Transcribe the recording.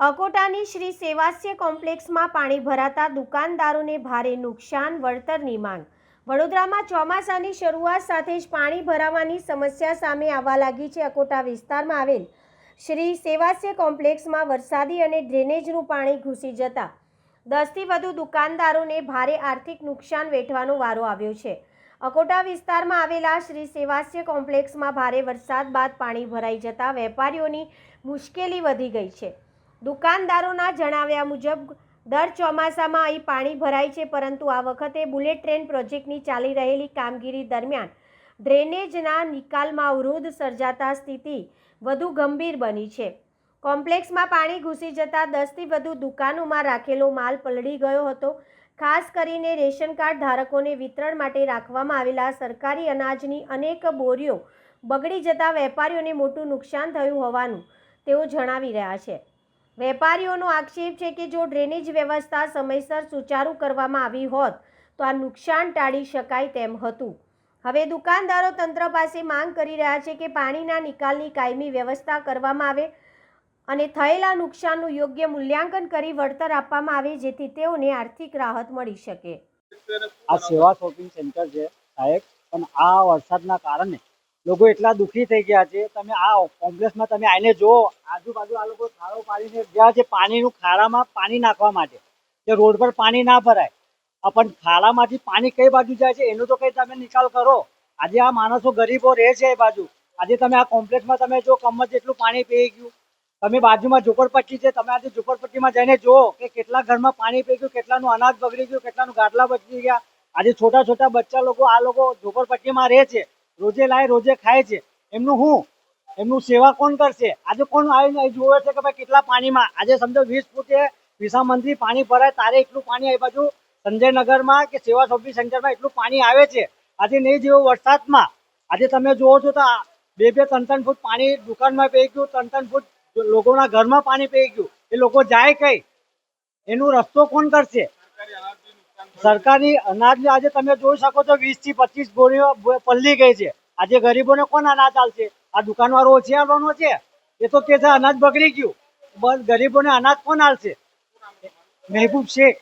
અકોટાની શ્રી સેવાસ્ય કોમ્પ્લેક્સમાં પાણી ભરાતા દુકાનદારોને ભારે નુકસાન, વળતરની માંગ. વડોદરામાં ચોમાસાની શરૂઆત સાથે જ પાણી ભરાવાની સમસ્યા સામે આવવા લાગી છે. અકોટા વિસ્તારમાં આવેલ શ્રી સેવાસ્ય કોમ્પ્લેક્સમાં વરસાદી અને ડ્રેનેજનું પાણી ઘૂસી જતા 10થી વધુ દુકાનદારોને ભારે આર્થિક નુકસાન વેઠવાનો વારો આવ્યો છે. અકોટા વિસ્તારમાં આવેલા શ્રી સેવાસ્ય કોમ્પ્લેક્સમાં ભારે વરસાદ બાદ પાણી ભરાઈ જતા વેપારીઓની મુશ્કેલી વધી ગઈ છે. દુકાનદારોના જણાવ્યા મુજબ દર ચોમાસામાં અહીં પાણી ભરાય છે, પરંતુ આ વખતે બુલેટ ટ્રેન પ્રોજેક્ટની ચાલી રહેલી કામગીરી દરમિયાન ડ્રેનેજના નિકાલમાં અવરોધ સર્જાતા સ્થિતિ વધુ ગંભીર બની છે. કોમ્પ્લેક્સમાં પાણી ઘૂસી જતા 10થી વધુ દુકાનોમાં રાખેલો માલ પલળી ગયો હતો. ખાસ કરીને રેશન કાર્ડ ધારકોને વિતરણ માટે રાખવામાં આવેલા સરકારી અનાજની અનેક બોરીઓ બગડી જતા વેપારીઓને મોટું નુકસાન થયું હોવાનું તેઓ જણાવી રહ્યા છે. વેપારીઓનો આક્ષેપ છે કે જો ડ્રેનેજ વ્યવસ્થા સમયસર સુચારુ કરવામાં આવી હોત તો આ નુકસાન ટાળી શકાય તેમ હતું. હવે દુકાનદારો તંત્ર પાસે માંગ કરી રહ્યા છે કે પાણીના નિકાલની કાયમી વ્યવસ્થા કરવામાં આવે અને થયેલા નુકસાનનું યોગ્ય મૂલ્યાંકન કરી વળતર આપવામાં આવે, જેથી તેઓને આર્થિક રાહત મળી શકે. આ સેવા શોપિંગ સેન્ટર છે સાહેબ, પણ આ વરસાદના કારણે લોકો એટલા દુઃખી થઈ ગયા છે. તમે આ કોમ્પ્લેક્સમાં તમે આવીને જુઓ, આજુબાજુ આ લોકો ખાડો પાડીને ગયા છે પાણીનું, ખાડામાં પાણી નાખવા માટે, કે રોડ પર પાણી ના ભરાય. પણ ખાડામાંથી પાણી કઈ બાજુ જાય છે એનો તો કઈ તમે નિકાલ કરો. આજે આ માણસો ગરીબો રહે છે એ બાજુ. આજે તમે આ કોમ્પ્લેક્સમાં તમે જો કમર જેટલું પાણી પી ગયું. તમે બાજુમાં ઝુંપડપટ્ટી છે, તમે આજે ઝુંપડપટ્ટીમાં જઈને જુઓ કે કેટલા ઘરમાં પાણી પી ગયું, કેટલાનું અનાજ બગડી ગયું, કેટલાનું ગાટલા બચી ગયા. આજે છોટા છોટા બચ્ચા લોકો, આ લોકો ઝુંપડપટ્ટીમાં રહે છે, રોજે લાય રોજે ખાય છે. એમનું સેવા કોણ કરશે? આજે કોણ આવીને જોવે છે કે ભાઈ કેટલા પાણીમાં, આજે સમજો 20 ફૂટે વિસા મંત્રી પાણી ભરાય તારે એટલું પાણી આ બાજુ સંજયનગરમાં કે સેવા શોપિંગ સેન્ટરમાં એટલું પાણી આવે છે. આજે નહીં જેવો વરસાદમાં આજે તમે જુઓ છો તો 2-3 ફૂટ પાણી દુકાનમાં પી ગયું, 3 ફૂટ લોકોના ઘરમાં પાણી પી ગયું. એ લોકો જાય કઈ? એનું રસ્તો કોણ કરશે? સરકારી અનાજ આજે તમે જોઈ શકો છો 20 થી 25 બોરીઓ પલ્લી ગઈ છે. આજે ગરીબોને કોણ અનાજ આલશે? આ દુકાનવાળો ઓછી આવવાનો છે? એ તો કે છે અનાજ બગડી ગયું, બસ ગરીબોને અનાજ કોણ આલશે? મહેબૂબ શેખ.